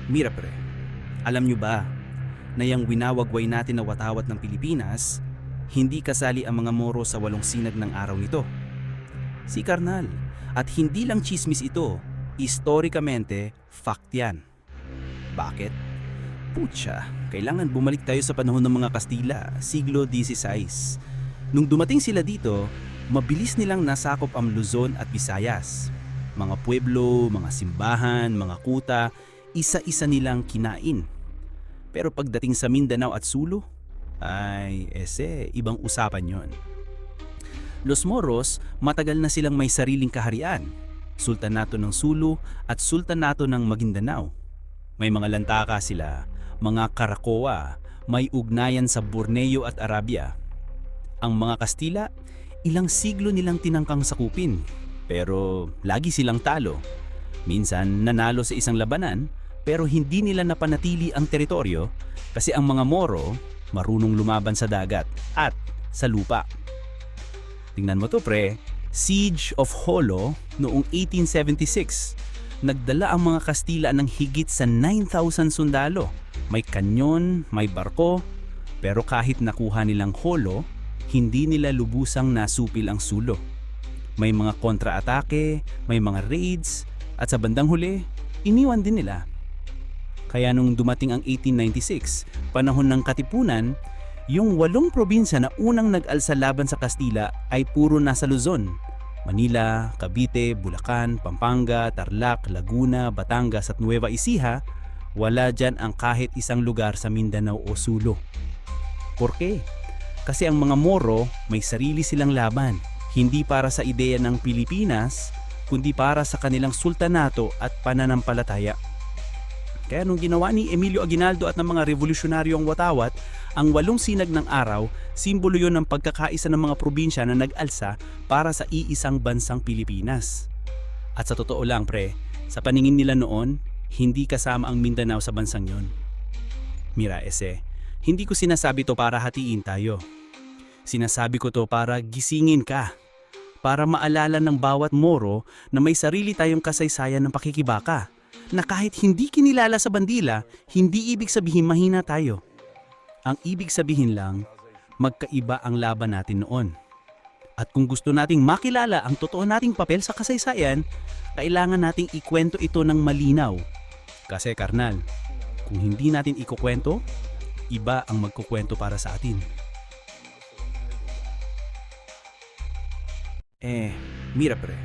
Mira pre, alam nyo ba na yung winawagway natin na watawat ng Pilipinas, hindi kasali ang mga Moro sa walong sinag ng araw nito? Si Karnal. At hindi lang chismis ito, historikamente, fact yan. Bakit? Putya, kailangan bumalik tayo sa panahon ng mga Kastila, siglo XVI. Nung dumating sila dito, mabilis nilang nasakop ang Luzon at Visayas. Mga pueblo, mga simbahan, mga kuta, isa-isa nilang kinain. Pero pagdating sa Mindanao at Sulu, ay ibang usapan yon. Los Moros, matagal na silang may sariling kaharian. Sultanato ng Sulu at Sultanato ng Maguindanao. May mga lantaka sila, mga Karakoa, may ugnayan sa Borneo at Arabia. Ang mga Kastila, ilang siglo nilang tinangkang sakupin, pero lagi silang talo. Minsan nanalo sa isang labanan, pero hindi nila napanatili ang teritoryo kasi ang mga Moro marunong lumaban sa dagat at sa lupa. Tingnan mo to pre, Siege of Jolo noong 1876. Nagdala ang mga Kastila ng higit sa 9,000 sundalo. May kanyon, may barko, pero kahit nakuha nilang Jolo, hindi nila lubusang nasupil ang Sulo. May mga kontra-atake, may mga raids, at sa bandang huli, iniwan din nila. Kaya nung dumating ang 1896, panahon ng Katipunan, yung 8 probinsya na unang nag-alsa laban sa Kastila ay puro nasa Luzon. Manila, Cavite, Bulacan, Pampanga, Tarlac, Laguna, Batangas at Nueva Ecija, wala dyan ang kahit isang lugar sa Mindanao o Sulu. ¿Por qué? Kasi ang mga Moro may sarili silang laban, hindi para sa ideya ng Pilipinas, kundi para sa kanilang sultanato at pananampalataya. Kaya nung ginawa ni Emilio Aguinaldo at ng mga revolusyonaryo ang watawat, ang 8 sinag ng araw, simbolo yon ng pagkakaisa ng mga probinsya na nag-alsa para sa iisang bansang Pilipinas. At sa totoo lang pre, sa paningin nila noon, hindi kasama ang Mindanao sa bansang yon. Mira hindi ko sinasabi to para hatiin tayo. Sinasabi ko to para gisingin ka. Para maalala ng bawat Moro na may sarili tayong kasaysayan ng pakikibaka. Na kahit hindi kinilala sa bandila, hindi ibig sabihin mahina tayo. Ang ibig sabihin lang, magkaiba ang laban natin noon. At kung gusto nating makilala ang totoo nating papel sa kasaysayan, kailangan nating ikwento ito ng malinaw. Kasi karnal, kung hindi natin ikukwento, iba ang magkukwento para sa atin. Mira pre,